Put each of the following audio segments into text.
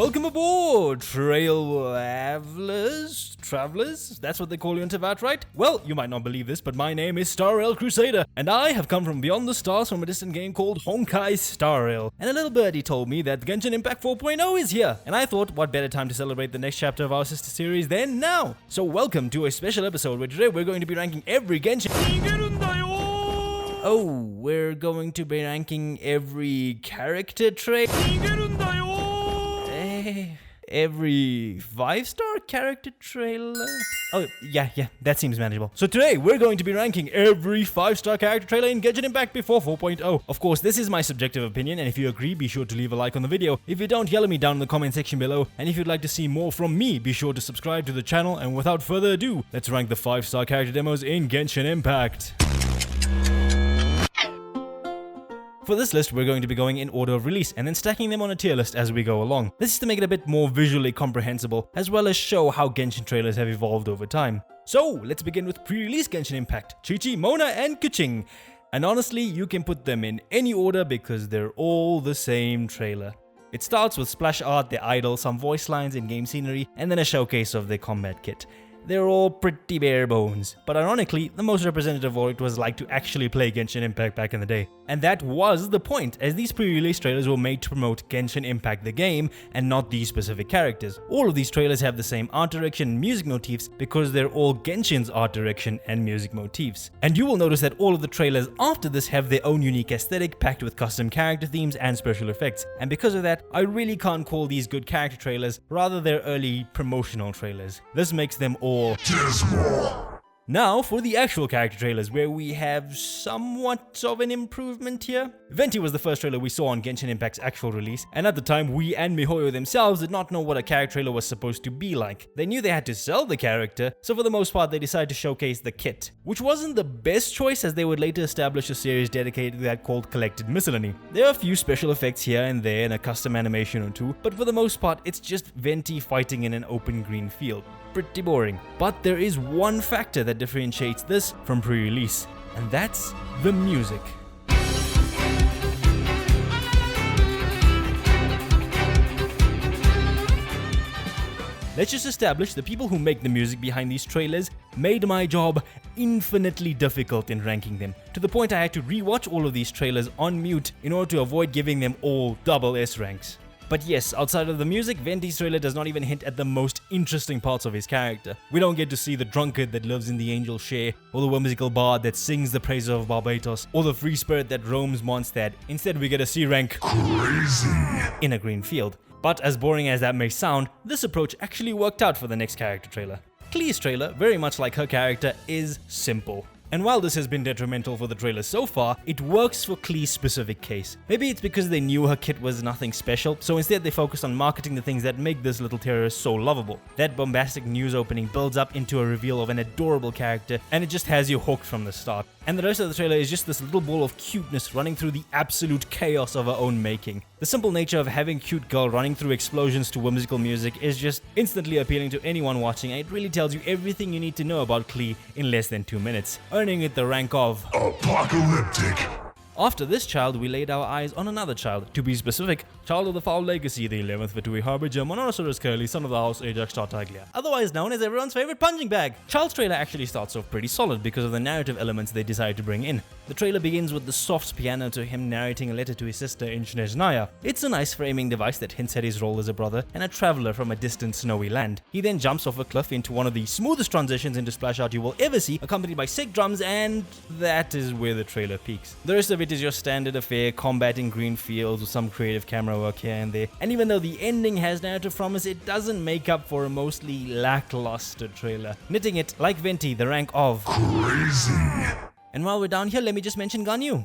welcome aboard, travelers? That's what they call you in Tibet, right? Well, you might not believe this, but my name is Star Rail Cruasder, and I have come from beyond the stars from a distant game called Honkai Star Rail. And a little birdie told me that Genshin Impact 4.0 is here, and I thought, what better time to celebrate the next chapter of our sister series than now? So welcome to a special episode where today we're going to be ranking every Genshin... Oh, we're going to be ranking every character trait? Every 5-star character trailer? Oh, yeah, that seems manageable. So today, we're going to be ranking every 5-star character trailer in Genshin Impact before 4.0. Of course, this is my subjective opinion, and if you agree, be sure to leave a like on the video. If you don't, yell at me down in the comment section below. And if you'd like to see more from me, be sure to subscribe to the channel. And without further ado, let's rank the 5-star character demos in Genshin Impact. For this list, we're going to be going in order of release and then stacking them on a tier list as we go along. This is to make it a bit more visually comprehensible, as well as show how Genshin trailers have evolved over time. So, let's begin with pre-release Genshin Impact, Chi-Chi, Mona, and Keqing. And honestly, you can put them in any order because they're all the same trailer. It starts with splash art, their idol, some voice lines, in-game scenery, and then a showcase of their combat kit. They're all pretty bare bones, but ironically, the most representative of what it was like to actually play Genshin Impact back in the day. And that was the point, as these pre-release trailers were made to promote Genshin Impact the game, and not these specific characters. All of these trailers have the same art direction and music motifs because they're all Genshin's art direction and music motifs. And you will notice that all of the trailers after this have their own unique aesthetic packed with custom character themes and special effects. And because of that, I really can't call these good character trailers, rather they're early promotional trailers. This makes them all dismal. Now for the actual character trailers, where we have somewhat of an improvement here. Venti was the first trailer we saw on Genshin Impact's actual release, and at the time we and miHoYo themselves did not know what a character trailer was supposed to be like. They knew they had to sell the character, so for the most part they decided to showcase the kit, which wasn't the best choice as they would later establish a series dedicated to that called Collected Miscellany. There are a few special effects here and there and a custom animation or two, but for the most part it's just Venti fighting in an open green field. Pretty boring. But there is one factor that differentiates this from pre-release, and that's the music. Let's just establish the people who make the music behind these trailers made my job infinitely difficult in ranking them, to the point I had to rewatch all of these trailers on mute in order to avoid giving them all double S ranks. But yes, outside of the music, Venti's trailer does not even hint at the most interesting parts of his character. We don't get to see the drunkard that lives in the angel share, or the whimsical bard that sings the praises of Barbatos, or the free spirit that roams Mondstadt. Instead, we get a C rank crazy in a green field. But as boring as that may sound, this approach actually worked out for the next character trailer. Klee's trailer, very much like her character, is simple. And while this has been detrimental for the trailer so far, it works for Klee's specific case. Maybe it's because they knew her kit was nothing special, so instead they focused on marketing the things that make this little terrorist so lovable. That bombastic news opening builds up into a reveal of an adorable character, and it just has you hooked from the start. And the rest of the trailer is just this little ball of cuteness running through the absolute chaos of her own making. The simple nature of having cute girl running through explosions to whimsical music is just instantly appealing to anyone watching, and it really tells you everything you need to know about Klee in less than 2 minutes, earning it the rank of apocalyptic. After this child, we laid our eyes on another child. To be specific, child of the Foul Legacy, the 11th Vitui Harbinger, Mononosaurus Curly, son of the house Ajax Tartaglia, otherwise known as everyone's favorite punching bag. Child's trailer actually starts off pretty solid because of the narrative elements they decided to bring in. The trailer begins with the soft piano to him narrating a letter to his sister in Snezhnaya. It's a nice framing device that hints at his role as a brother and a traveler from a distant snowy land. He then jumps off a cliff into one of the smoothest transitions into splash art you will ever see, accompanied by sick drums, and that is where the trailer peaks. The rest of it is your standard affair, combat in green fields with some creative camera work here and there. And even though the ending has narrative promise, it doesn't make up for a mostly lackluster trailer, knitting it, like Venti, the rank of crazy. And while we're down here, let me just mention Ganyu.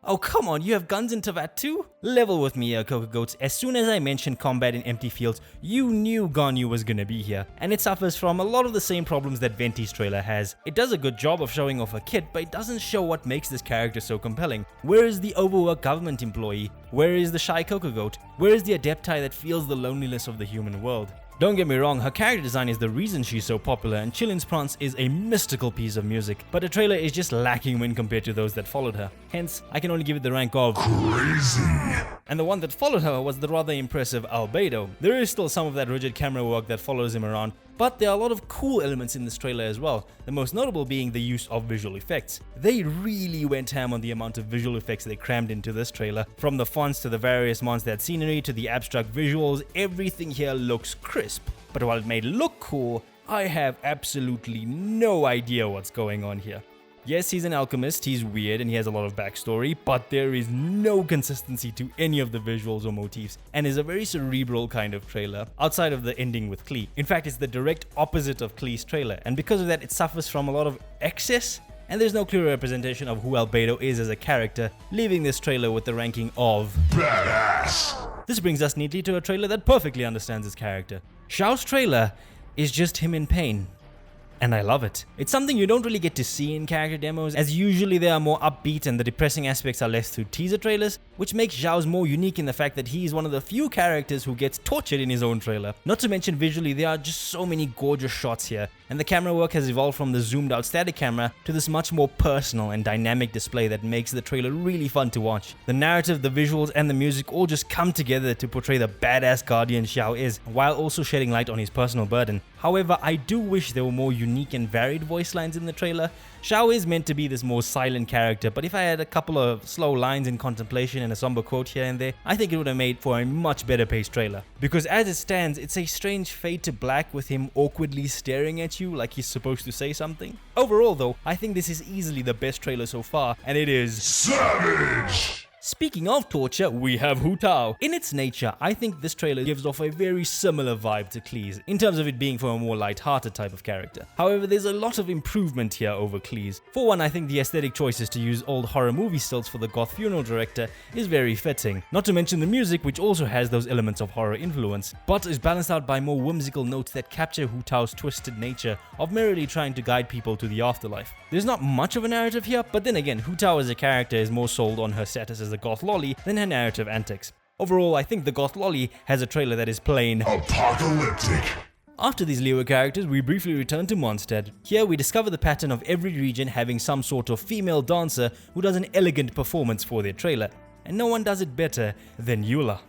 Oh come on, you have guns in Teyvat too? Level with me here, Cocogoats. As soon as I mentioned combat in empty fields, you knew Ganyu was gonna be here. And it suffers from a lot of the same problems that Venti's trailer has. It does a good job of showing off her kit, but it doesn't show what makes this character so compelling. Where is the overworked government employee? Where is the shy Cocogoat? Where is the adepti that feels the loneliness of the human world? Don't get me wrong, her character design is the reason she's so popular, and Chillin's Prance is a mystical piece of music, but the trailer is just lacking when compared to those that followed her. Hence, I can only give it the rank of crazy. And the one that followed her was the rather impressive Albedo. There is still some of that rigid camera work that follows him around, but there are a lot of cool elements in this trailer as well, the most notable being the use of visual effects. They really went ham on the amount of visual effects they crammed into this trailer. From the fonts to the various monster scenery to the abstract visuals, everything here looks crisp. But while it may look cool, I have absolutely no idea what's going on here. Yes, he's an alchemist, he's weird, and he has a lot of backstory, but there is no consistency to any of the visuals or motifs, and is a very cerebral kind of trailer, outside of the ending with Klee. In fact, it's the direct opposite of Klee's trailer, and because of that, it suffers from a lot of excess, and there's no clear representation of who Albedo is as a character, leaving this trailer with the ranking of badass. This brings us neatly to a trailer that perfectly understands his character. Xiao's trailer is just him in pain. And I love it. It's something you don't really get to see in character demos, as usually they are more upbeat and the depressing aspects are less through teaser trailers, which makes Xiao's more unique in the fact that he is one of the few characters who gets tortured in his own trailer. Not to mention visually, there are just so many gorgeous shots here, and the camera work has evolved from the zoomed out static camera to this much more personal and dynamic display that makes the trailer really fun to watch. The narrative, the visuals, and the music all just come together to portray the badass guardian Xiao is, while also shedding light on his personal burden. However, I do wish there were more unique and varied voice lines in the trailer. Xiao is meant to be this more silent character, but if I had a couple of slow lines in contemplation and a somber quote here and there, I think it would have made for a much better paced trailer. Because as it stands, it's a strange fade to black with him awkwardly staring at you like he's supposed to say something. Overall though, I think this is easily the best trailer so far, and it is savage! Speaking of torture, we have Hu Tao. In its nature, I think this trailer gives off a very similar vibe to Klee's, in terms of it being for a more light-hearted type of character. However, there's a lot of improvement here over Klee's. For one, I think the aesthetic choices to use old horror movie stills for the goth funeral director is very fitting. Not to mention the music, which also has those elements of horror influence, but is balanced out by more whimsical notes that capture Hu Tao's twisted nature of merely trying to guide people to the afterlife. There's not much of a narrative here, but then again, Hu Tao as a character is more sold on her status as a goth lolly than her narrative antics. Overall, I think the goth lolly has a trailer that is plain apocalyptic. After these Liyue characters, we briefly return to Mondstadt. Here we discover the pattern of every region having some sort of female dancer who does an elegant performance for their trailer, and no one does it better than Eula.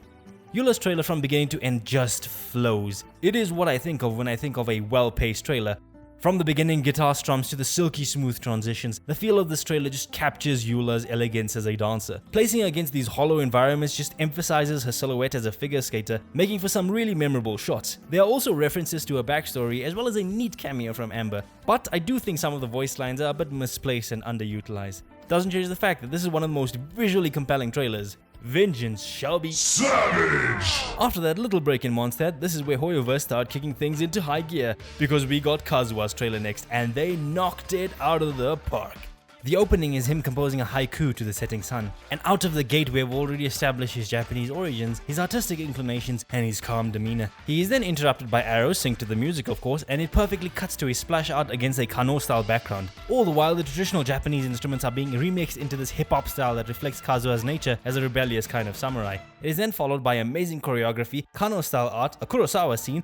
Eula's trailer from beginning to end just flows. It is what I think of when I think of a well-paced trailer. From the beginning guitar strums to the silky smooth transitions, the feel of this trailer just captures Eula's elegance as a dancer. Placing her against these hollow environments just emphasizes her silhouette as a figure skater, making for some really memorable shots. There are also references to her backstory as well as a neat cameo from Amber, but I do think some of the voice lines are a bit misplaced and underutilized. Doesn't change the fact that this is one of the most visually compelling trailers. Vengeance shall be savage! After that little break in Mondstadt, this is where Hoyoverse started kicking things into high gear, because we got Kazuha's trailer next, and they knocked it out of the park. The opening is him composing a haiku to the setting sun, and out of the gate we have already established his Japanese origins, his artistic inclinations, and his calm demeanor. He is then interrupted by arrows synced to the music of course, and it perfectly cuts to a splash art against a Kano style background. All the while the traditional Japanese instruments are being remixed into this hip hop style that reflects Kazuha's nature as a rebellious kind of samurai. It is then followed by amazing choreography, Kano style art, a Kurosawa scene,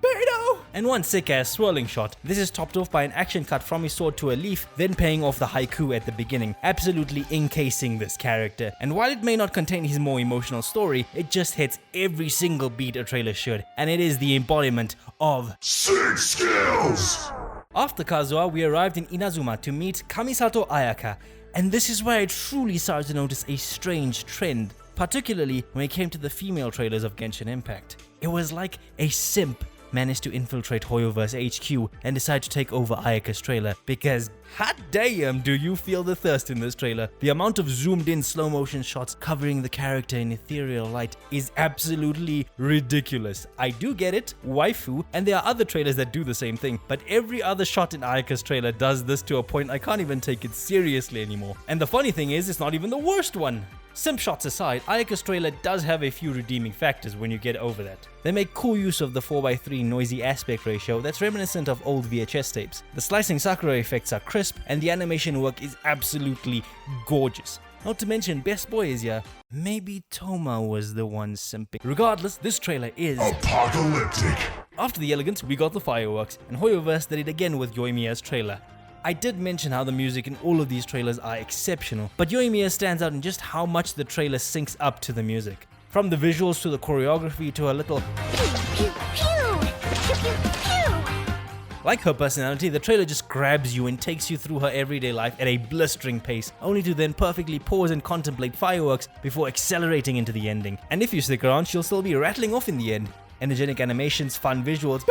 and one sick ass swirling shot. This is topped off by an action cut from his sword to a leaf, then paying off the haiku at the beginning, absolutely encasing this character. And while it may not contain his more emotional story, it just hits every single beat a trailer should, and it is the embodiment of sick skills! After Kazuha, we arrived in Inazuma to meet Kamisato Ayaka, and this is where I truly started to notice a strange trend, particularly when it came to the female trailers of Genshin Impact. It was like a simp managed to infiltrate Hoyoverse HQ and decide to take over Ayaka's trailer, because hot damn do you feel the thirst in this trailer. The amount of zoomed in slow motion shots covering the character in ethereal light is absolutely ridiculous. I do get it, waifu, and there are other trailers that do the same thing, but every other shot in Ayaka's trailer does this to a point I can't even take it seriously anymore. And the funny thing is, it's not even the worst one. Simp shots aside, Ayaka's trailer does have a few redeeming factors when you get over that. They make cool use of the 4:3 noisy aspect ratio that's reminiscent of old VHS tapes. The slicing Sakura effects are crisp, and the animation work is absolutely gorgeous. Not to mention, best boy is here. Maybe Toma was the one simping. Regardless, this trailer is apocalyptic. After the elegance, we got the fireworks, and Hoyoverse did it again with Yoimiya's trailer. I did mention how the music in all of these trailers are exceptional, but Yoimiya stands out in just how much the trailer syncs up to the music. From the visuals to the choreography to her little Pew, pew, pew. Pew, pew, pew. like her personality, the trailer just grabs you and takes you through her everyday life at a blistering pace, only to then perfectly pause and contemplate fireworks before accelerating into the ending. And if you stick around, she'll still be rattling off in the end. Energetic animations, fun visuals,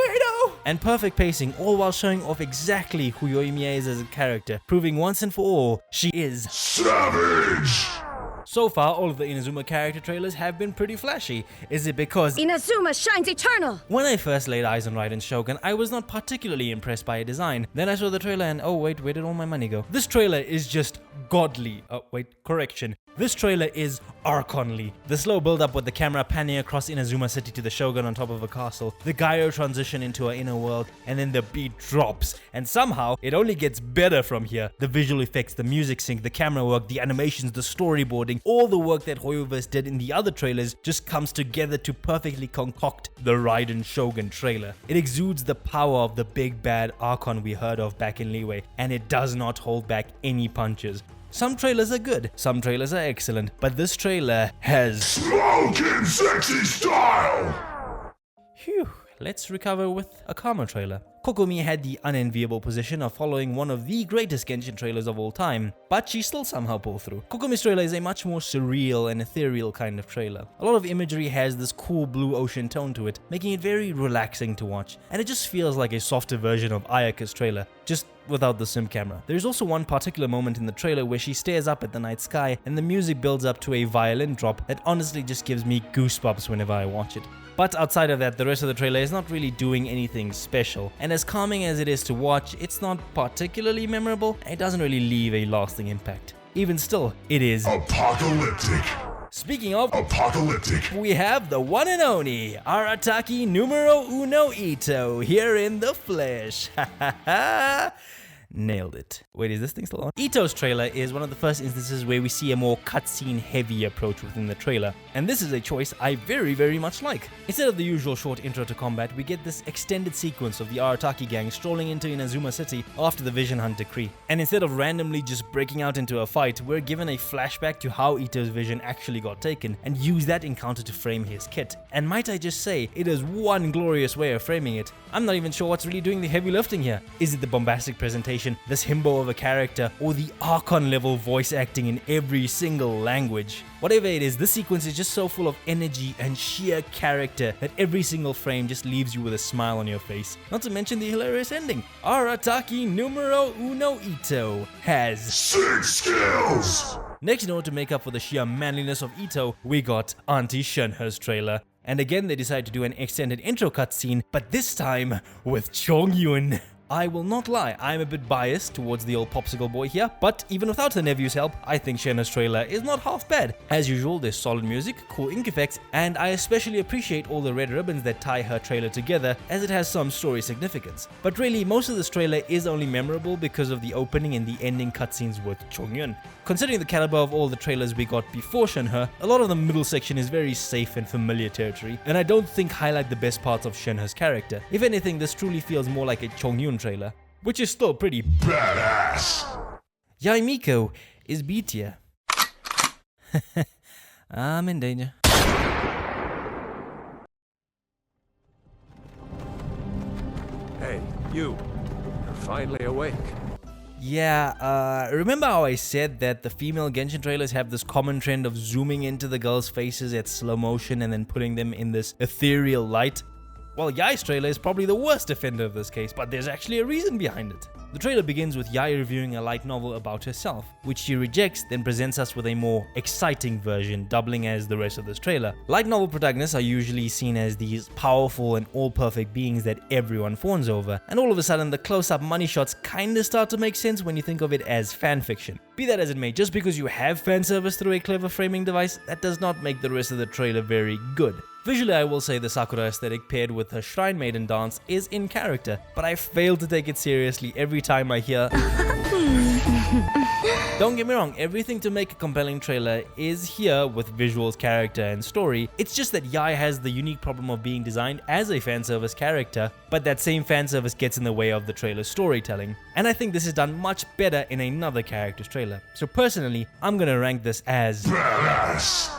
and perfect pacing, all while showing off exactly who Yoimiya is as a character, proving once and for all she is savage! So far, all of the Inazuma character trailers have been pretty flashy. Is it because Inazuma shines eternal. when I first laid eyes on Raiden Shogun, I was not particularly impressed by a design. Then I saw the trailer and oh wait, where did all my money go? This trailer is just godly. Oh wait, correction. This trailer is Archonly. The slow build up with the camera panning across Inazuma City to the Shogun on top of a castle, the gyro transition into her inner world, and then the beat drops. And somehow, it only gets better from here. The visual effects, the music sync, the camera work, the animations, the storyboarding, all the work that Hoyoverse did in the other trailers just comes together to perfectly concoct the Raiden Shogun trailer. It exudes the power of the big bad Archon we heard of back in Liyue, and it does not hold back any punches. Some trailers are good, some trailers are excellent, but this trailer has Smoking sexy style! Phew, let's recover with a calmer trailer. Kokomi had the unenviable position of following one of the greatest Genshin trailers of all time, but she still somehow pulled through. Kokomi's trailer is a much more surreal and ethereal kind of trailer. A lot of imagery has this cool blue ocean tone to it, making it very relaxing to watch, and it just feels like a softer version of Ayaka's trailer, just without the sim camera. There's also one particular moment in the trailer where she stares up at the night sky and the music builds up to a violin drop that honestly just gives me goosebumps whenever I watch it. But outside of that, the rest of the trailer is not really doing anything special, and as calming as it is to watch, it's not particularly memorable, and it doesn't really leave a lasting impact. Even still, it is Apocalyptic. Speaking of Apocalyptic. we have the one and only Arataki numero uno Ito here in the flesh. Ha ha ha! Nailed it. Wait, is this thing still on? Ito's trailer is one of the first instances where we see a more cutscene heavy approach within the trailer, and this is a choice I very much like. Instead of the usual short intro to combat, we get this extended sequence of the Arataki gang strolling into Inazuma City after the Vision Hunt decree. And instead of randomly just breaking out into a fight, we're given a flashback to how Ito's vision actually got taken, and use that encounter to frame his kit. And might I just say, it is one glorious way of framing it. I'm not even sure what's really doing the heavy lifting here. Is it the bombastic presentation, this himbo of a character, or the Archon level voice acting in every single language? Whatever it is, this sequence is just so full of energy and sheer character that every single frame just leaves you with a smile on your face. Not to mention the hilarious ending. Arataki numero uno Ito has 6 skills! Next, in order to make up for the sheer manliness of Ito, we got Aunty Shenhe's trailer. And again, they decided to do an extended intro cutscene, but this time with Chongyun. I will not lie, I'm a bit biased towards the old popsicle boy here, but even without her nephew's help, I think Shenhe's trailer is not half bad. As usual, there's solid music, cool ink effects, and I especially appreciate all the red ribbons that tie her trailer together, as it has some story significance. But really, most of this trailer is only memorable because of the opening and the ending cutscenes with Chongyun. Considering the caliber of all the trailers we got before Shenhe, a lot of the middle section is very safe and familiar territory, and I don't think highlight the best parts of Shenhe's character. If anything, this truly feels more like a Chongyun trailer, which is still pretty Badass! Yai Miko is B tier. I'm in danger. Hey, you're finally awake. Yeah, remember how I said that the female Genshin trailers have this common trend of zooming into the girls' faces at slow motion and then putting them in this ethereal light? Well, Yai's trailer is probably the worst offender of this case, but there's actually a reason behind it. The trailer begins with Yai reviewing a light novel about herself, which she rejects, then presents us with a more exciting version, doubling as the rest of this trailer. Light novel protagonists are usually seen as these powerful and all-perfect beings that everyone fawns over, and all of a sudden the close-up money shots kinda start to make sense when you think of it as fanfiction. Be that as it may, just because you have fan service through a clever framing device, that does not make the rest of the trailer very good. Visually, I will say the Sakura aesthetic paired with her Shrine Maiden dance is in character, but I fail to take it seriously every time I hear Don't get me wrong, everything to make a compelling trailer is here with visuals, character, and story. It's just that Yai has the unique problem of being designed as a fan service character, but that same fan service gets in the way of the trailer's storytelling. And I think this is done much better in another character's trailer. So personally, I'm gonna rank this as Badass!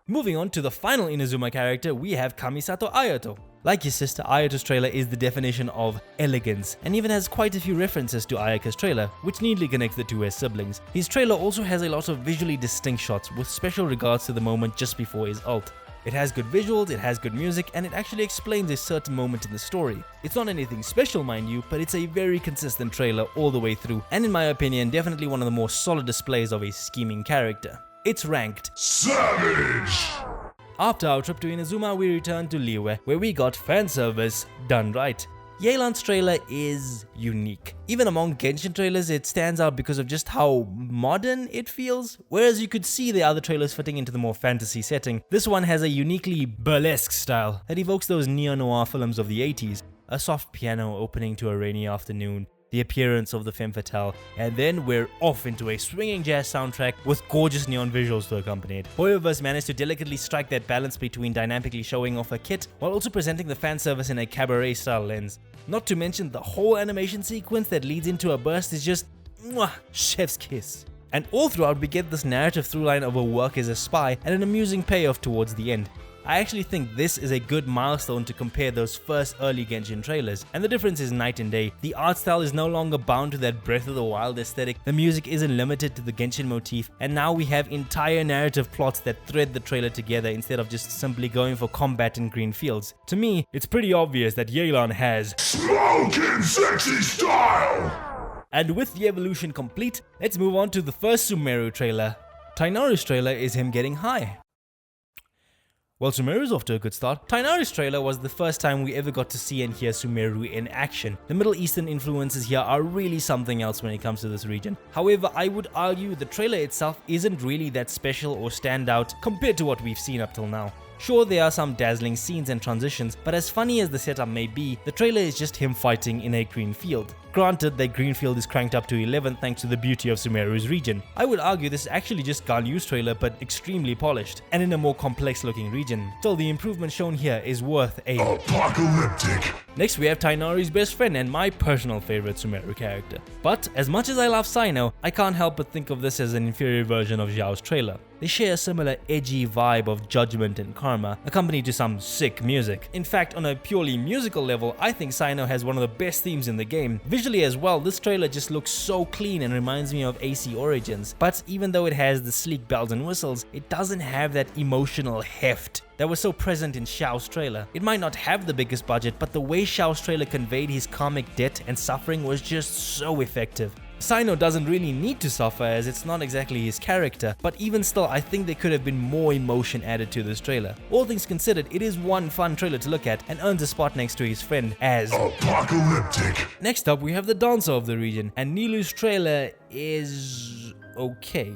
Moving on to the final Inazuma character, we have Kamisato Ayato. Like his sister, Ayato's trailer is the definition of elegance, and even has quite a few references to Ayaka's trailer, which neatly connects the two as siblings. His trailer also has a lot of visually distinct shots, with special regards to the moment just before his ult. It has good visuals, it has good music, and it actually explains a certain moment in the story. It's not anything special, mind you, but it's a very consistent trailer all the way through, and in my opinion, definitely one of the more solid displays of a scheming character. It's ranked Savage! After our trip to Inazuma, we returned to Liyue, where we got fan service done right. Yelan's trailer is unique. Even among Genshin trailers, it stands out because of just how modern it feels. Whereas you could see the other trailers fitting into the more fantasy setting, this one has a uniquely burlesque style that evokes those neo-noir films of the 80s. A soft piano opening to a rainy afternoon, the appearance of the femme fatale, and then we're off into a swinging jazz soundtrack with gorgeous neon visuals to accompany it. Hoyoverse managed to delicately strike that balance between dynamically showing off a kit while also presenting the fan service in a cabaret style lens. Not to mention the whole animation sequence that leads into a burst is just mwah, chef's kiss. And all throughout we get this narrative throughline of her work as a spy and an amusing payoff towards the end. I actually think this is a good milestone to compare those first early Genshin trailers, and the difference is night and day. The art style is no longer bound to that Breath of the Wild aesthetic, the music isn't limited to the Genshin motif, and now we have entire narrative plots that thread the trailer together instead of just simply going for combat in green fields. To me, it's pretty obvious that Yelan has Smoking sexy style! And with the evolution complete, let's move on to the first Sumeru trailer. Tainaru's trailer is him getting high. Well, Sumeru's off to a good start. Tainaru's trailer was the first time we ever got to see and hear Sumeru in action. The Middle Eastern influences here are really something else when it comes to this region. However, I would argue the trailer itself isn't really that special or stand out compared to what we've seen up till now. Sure, there are some dazzling scenes and transitions, but as funny as the setup may be, the trailer is just him fighting in a green field. Granted, that green field is cranked up to 11 thanks to the beauty of Sumeru's region. I would argue this is actually just Ganyu's trailer but extremely polished, and in a more complex looking region. Still, the improvement shown here is worth a Apocalyptic! Next we have Tainaru's best friend and my personal favorite Sumeru character. But as much as I love Sino, I can't help but think of this as an inferior version of Xiao's trailer. They share a similar edgy vibe of judgment and karma, accompanied to some sick music. In fact, on a purely musical level, I think Sino has one of the best themes in the game. Visually as well, this trailer just looks so clean and reminds me of AC Origins. But even though it has the sleek bells and whistles, it doesn't have that emotional heft that was so present in Xiao's trailer. It might not have the biggest budget, but the way Xiao's trailer conveyed his karmic debt and suffering was just so effective. Sino doesn't really need to suffer as it's not exactly his character, but even still I think there could have been more emotion added to this trailer. All things considered, it is one fun trailer to look at and earns a spot next to his friend as Apocalyptic! Next up we have the dancer of the region, and Nilou's trailer is okay.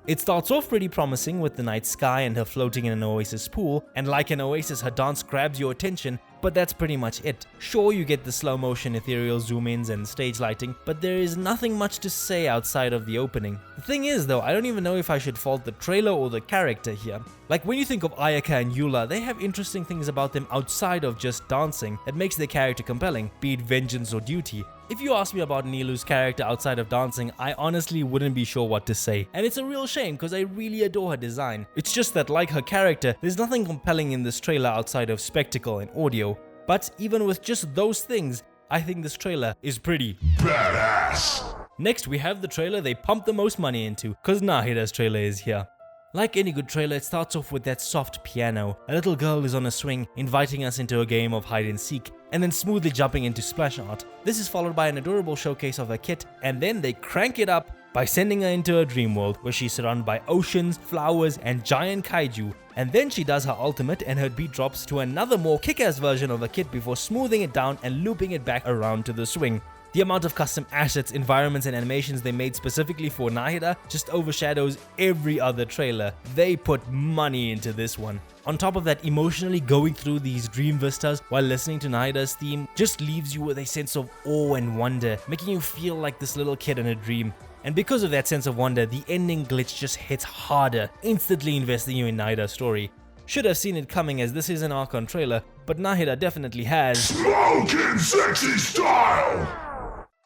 It starts off pretty promising with the night sky and her floating in an oasis pool, and like an oasis her dance grabs your attention, but that's pretty much it. Sure, you get the slow motion ethereal zoom-ins and stage lighting, but there is nothing much to say outside of the opening. The thing is though, I don't even know if I should fault the trailer or the character here. Like when you think of Ayaka and Eula, they have interesting things about them outside of just dancing that makes their character compelling, be it vengeance or duty. If you ask me about Nilou's character outside of dancing, I honestly wouldn't be sure what to say. And it's a real shame because I really adore her design. It's just that like her character, there's nothing compelling in this trailer outside of spectacle and audio. But even with just those things, I think this trailer is pretty Badass! Next we have the trailer they pumped the most money into, cause Nahida's trailer is here. Like any good trailer, it starts off with that soft piano. A little girl is on a swing, inviting us into a game of hide and seek, and then smoothly jumping into splash art. This is followed by an adorable showcase of her kit, and then they crank it up by sending her into a dream world where she's surrounded by oceans, flowers, and giant kaiju. And then she does her ultimate and her beat drops to another more kick-ass version of her kit before smoothing it down and looping it back around to the swing. The amount of custom assets, environments, and animations they made specifically for Nahida just overshadows every other trailer. They put money into this one. On top of that, emotionally going through these dream vistas while listening to Nahida's theme just leaves you with a sense of awe and wonder, making you feel like this little kid in a dream. And because of that sense of wonder, the ending glitch just hits harder, instantly investing you in Nahida's story. Should have seen it coming as this is an Archon trailer, but Nahida definitely has Smoking sexy style!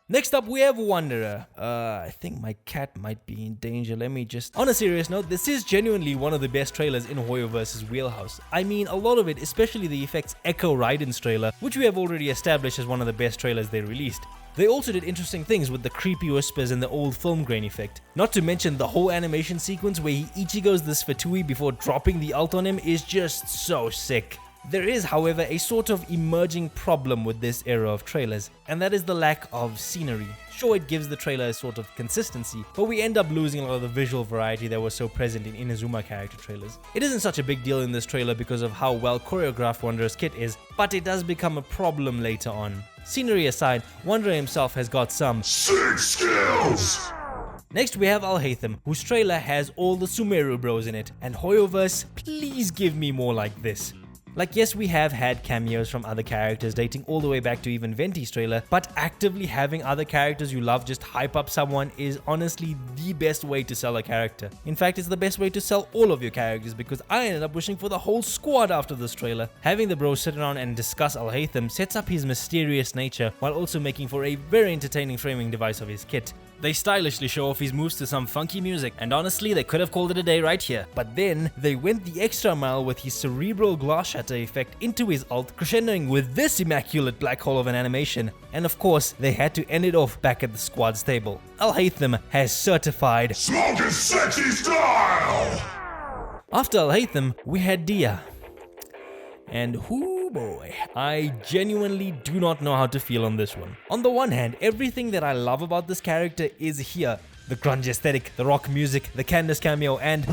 Next up, we have Wanderer. I think my cat might be in danger. Let me just... On a serious note, this is genuinely one of the best trailers in Hoyoverse's wheelhouse. I mean, a lot of it, especially the effects Echo Raiden's trailer, which we have already established as one of the best trailers they released. They also did interesting things with the creepy whispers and the old film grain effect. Not to mention the whole animation sequence where he Ichigos this Fatui before dropping the ult on him is just so sick. There is, however, a sort of emerging problem with this era of trailers, and that is the lack of scenery. Sure, it gives the trailer a sort of consistency, but we end up losing a lot of the visual variety that was so present in Inazuma character trailers. It isn't such a big deal in this trailer because of how well choreographed Wanderer's kit is, but it does become a problem later on. Scenery aside, Wanderer himself has got some sick skills. Next we have Alhaitham, whose trailer has all the Sumeru bros in it, and Hoyoverse, please give me more like this. Like, yes, we have had cameos from other characters dating all the way back to even Venti's trailer, but actively having other characters you love just hype up someone is honestly the best way to sell a character. In fact, it's the best way to sell all of your characters because I ended up wishing for the whole squad after this trailer. Having the bros sit around and discuss Alhaitham sets up his mysterious nature while also making for a very entertaining framing device of his kit. They stylishly show off his moves to some funky music, and honestly they could have called it a day right here. But then, they went the extra mile with his cerebral glass shatter effect into his ult, crescendoing with this immaculate black hole of an animation. And of course, they had to end it off back at the squad's table. Alhaitham has certified Smoking sexy style. After Alhaitham, we had Dia. And whoo boy, I genuinely do not know how to feel on this one. On the one hand, everything that I love about this character is here. The grunge aesthetic, the rock music, the Candace cameo, and...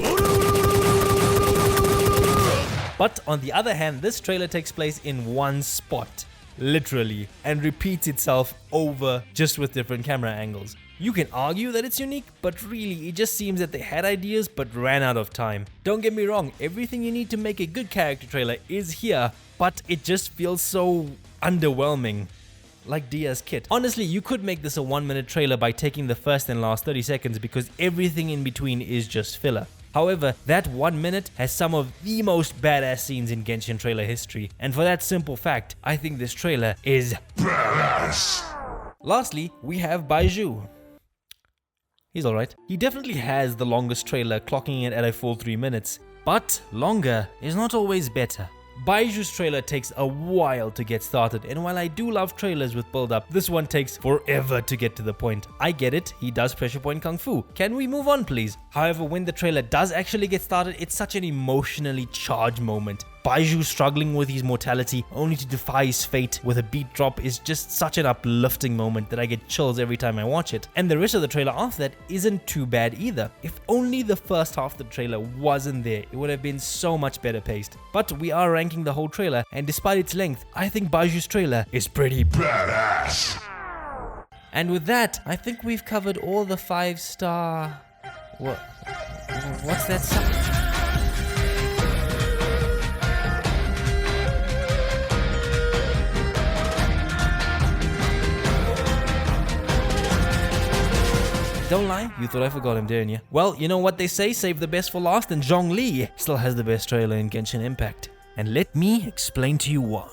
But on the other hand, this trailer takes place in one spot, literally, and repeats itself over just with different camera angles. You can argue that it's unique, but really it just seems that they had ideas but ran out of time. Don't get me wrong, everything you need to make a good character trailer is here, but it just feels so underwhelming. Like Dia's kit. Honestly, you could make this a 1-minute trailer by taking the first and last 30 seconds because everything in between is just filler. However, that 1 minute has some of the most badass scenes in Genshin trailer history, and for that simple fact, I think this trailer is badass. Lastly, we have Baiju. He's alright. He definitely has the longest trailer, clocking it at a full 3 minutes. But longer is not always better. Baiju's trailer takes a while to get started, and while I do love trailers with build up, this one takes forever to get to the point. I get it, he does pressure point kung fu. Can we move on please? However, when the trailer does actually get started, it's such an emotionally charged moment. Baiju struggling with his mortality only to defy his fate with a beat drop is just such an uplifting moment that I get chills every time I watch it. And the rest of the trailer after that isn't too bad either. If only the first half of the trailer wasn't there, it would have been so much better paced. But we are ranking the whole trailer, and despite its length, I think Baiju's trailer is pretty badass. And with that, I think we've covered all the 5-star... What's that sound? Don't lie, you thought I forgot him, didn't you? Well, you know what they say, save the best for last, and Zhongli still has the best trailer in Genshin Impact. And let me explain to you why.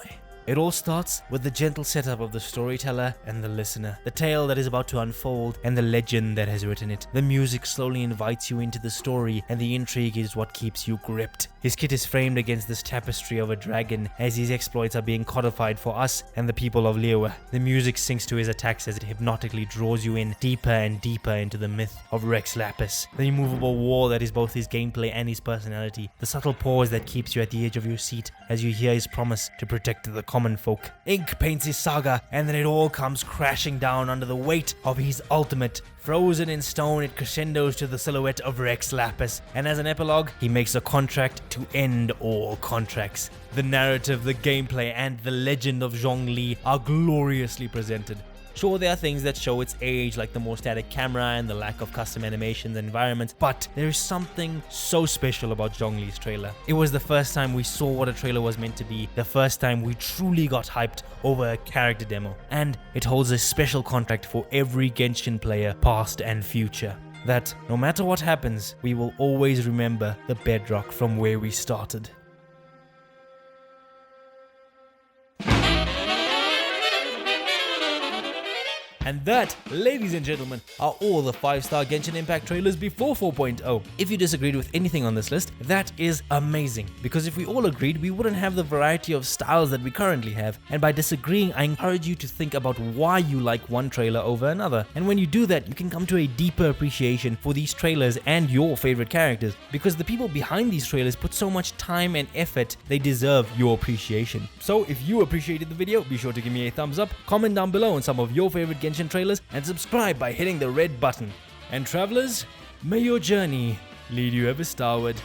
It all starts with the gentle setup of the storyteller and the listener, the tale that is about to unfold and the legend that has written it. The music slowly invites you into the story, and the intrigue is what keeps you gripped. His kit is framed against this tapestry of a dragon as his exploits are being codified for us and the people of Liyue. The music sinks to his attacks as it hypnotically draws you in deeper and deeper into the myth of Rex Lapis. The immovable wall that is both his gameplay and his personality. The subtle pause that keeps you at the edge of your seat as you hear his promise to protect the common folk. Ink paints his saga, and then it all comes crashing down under the weight of his ultimate. Frozen in stone, it crescendos to the silhouette of Rex Lapis, and as an epilogue, he makes a contract to end all contracts. The narrative, the gameplay, and the legend of Zhongli are gloriously presented. Sure, there are things that show its age, like the more static camera and the lack of custom animations and environments, but there is something so special about Zhongli's trailer. It was the first time we saw what a trailer was meant to be, the first time we truly got hyped over a character demo, and it holds a special contract for every Genshin player, past and future. That, no matter what happens, we will always remember the bedrock from where we started. And that, ladies and gentlemen, are all the 5-star Genshin Impact trailers before 4.0. If you disagreed with anything on this list, that is amazing, because if we all agreed, we wouldn't have the variety of styles that we currently have. And by disagreeing, I encourage you to think about why you like one trailer over another. And when you do that, you can come to a deeper appreciation for these trailers and your favorite characters, because the people behind these trailers put so much time and effort, they deserve your appreciation. So if you appreciated the video, be sure to give me a thumbs up, comment down below on some of your favorite Genshin trailers, and subscribe by hitting the red button. And travelers, may your journey lead you ever starward.